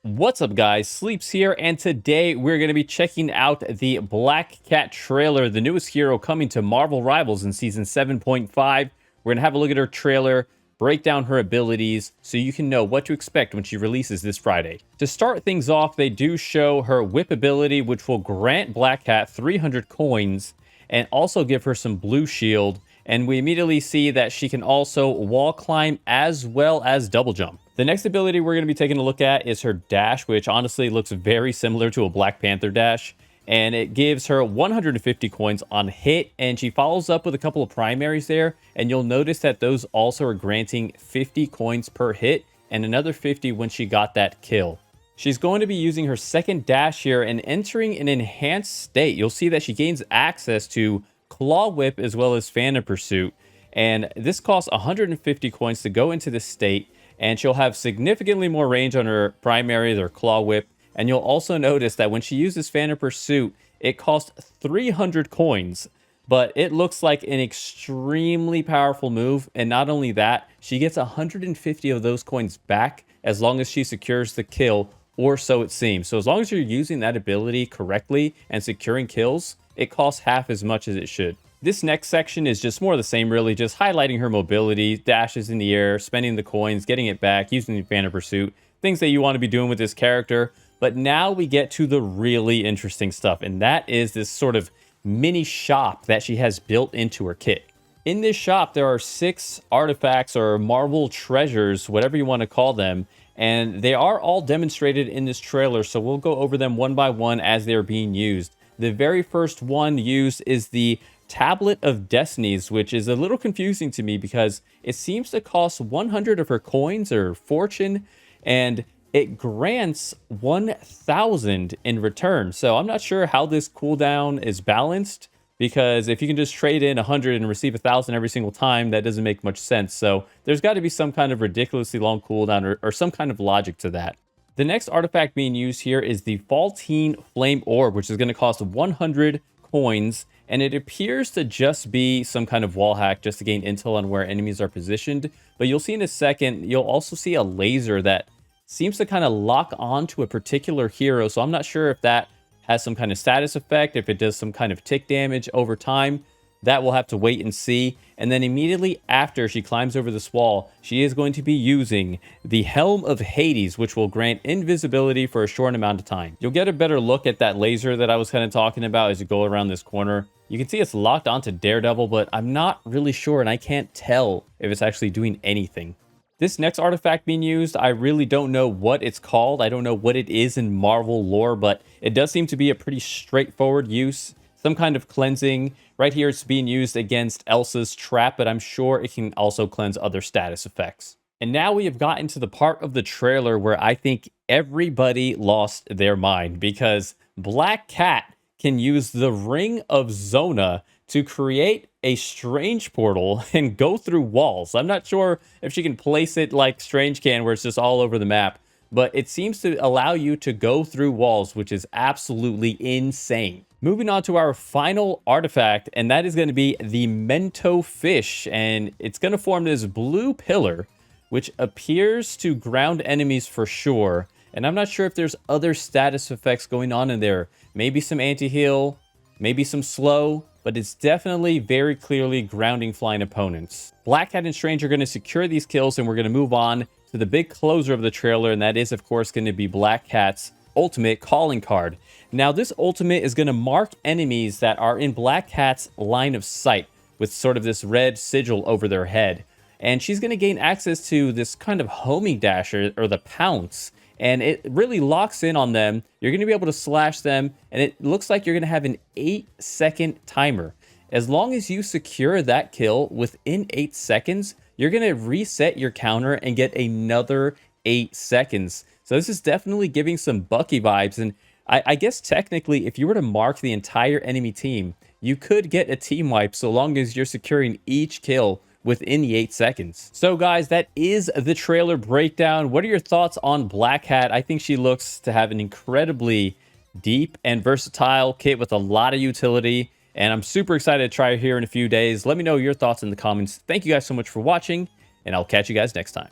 What's up, guys? Sleeps here, and today we're going to be checking out the Black Cat trailer, the newest hero coming to Marvel Rivals in Season 7.5. We're going to have a look at her trailer, break down her abilities, so you can know what to expect when she releases this Friday. To start things off, they do show her whip ability, which will grant Black Cat 300 coins, and also give her some blue shield. And we immediately see that she can also wall climb as well as double jump. The next ability we're going to be taking a look at is her dash, which honestly looks very similar to a Black Panther dash. And it gives her 150 coins on hit, and she follows up with a couple of primaries there. And you'll notice that those also are granting 50 coins per hit and another 50 when she got that kill. She's going to be using her second dash here and entering an enhanced state. You'll see that she gains access to Claw Whip as well as Phantom Pursuit. And this costs 150 coins to go into this state. And she'll have significantly more range on her primary, their Claw Whip. And you'll also notice that when she uses Phantom Pursuit, it costs 300 coins. But it looks like an extremely powerful move. And not only that, she gets 150 of those coins back as long as she secures the kill, or so it seems. So as long as you're using that ability correctly and securing kills, it costs half as much as it should. This next section is just more of the same, really, just highlighting her mobility, dashes in the air, spending the coins, getting it back, using the Phantom Pursuit, things that you want to be doing with this character. But now we get to the really interesting stuff, and that is this sort of mini shop that she has built into her kit. In this shop, there are 6 artifacts or Marvel treasures, whatever you want to call them, and they are all demonstrated in this trailer, so we'll go over them one by one as they're being used. The very first one used is the Tablet of Destinies, which is a little confusing to me because it seems to cost 100 of her coins or fortune, and it grants 1,000 in return. So I'm not sure how this cooldown is balanced, because if you can just trade in 100 and receive 1,000 every single time, that doesn't make much sense. So there's got to be some kind of ridiculously long cooldown or some kind of logic to that. The next artifact being used here is the Faltine Flame Orb, which is going to cost 100 coins, and it appears to just be some kind of wall hack just to gain intel on where enemies are positioned. But you'll see in a second, you'll also see a laser that seems to kind of lock onto a particular hero. So I'm not sure if that has some kind of status effect, if it does some kind of tick damage over time. That we'll have to wait and see. And then immediately after she climbs over this wall, she is going to be using the Helm of Hades, which will grant invisibility for a short amount of time. You'll get a better look at that laser that I was kind of talking about as you go around this corner. You can see it's locked onto Daredevil, but I'm not really sure, and I can't tell if it's actually doing anything. This next artifact being used, I really don't know what it's called. I don't know what it is in Marvel lore, but it does seem to be a pretty straightforward use. Some kind of cleansing. Right here, it's being used against Elsa's trap, but I'm sure it can also cleanse other status effects. And now we have gotten to the part of the trailer where I think everybody lost their mind, because Black Cat can use the Ring of Zona to create a strange portal and go through walls. I'm not sure if she can place it like Strange can, where it's just all over the map, but it seems to allow you to go through walls, which is absolutely insane. Moving on to our final artifact, and that is going to be the Mento Fish, and it's going to form this blue pillar, which appears to ground enemies for sure. And I'm not sure if there's other status effects going on in there. Maybe some anti-heal, maybe some slow, but it's definitely very clearly grounding flying opponents. Black Cat and Strange are going to secure these kills, and we're going to move on to the big closer of the trailer, and that is, of course, going to be Black Cat's ultimate calling card. Now, this ultimate is going to mark enemies that are in Black Cat's line of sight with sort of this red sigil over their head. And she's going to gain access to this kind of homing dash or the pounce. And it really locks in on them. You're going to be able to slash them. And it looks like you're going to have an 8-second timer. As long as you secure that kill within 8 seconds, you're going to reset your counter and get another 8 seconds. So this is definitely giving some Bucky vibes. And I guess technically, if you were to mark the entire enemy team, you could get a team wipe so long as you're securing each kill within the 8 seconds. So guys, that is the trailer breakdown. What are your thoughts on Black Cat? I think she looks to have an incredibly deep and versatile kit with a lot of utility, and I'm super excited to try it here in a few days. Let me know your thoughts in the comments. Thank you guys so much for watching, and I'll catch you guys next time.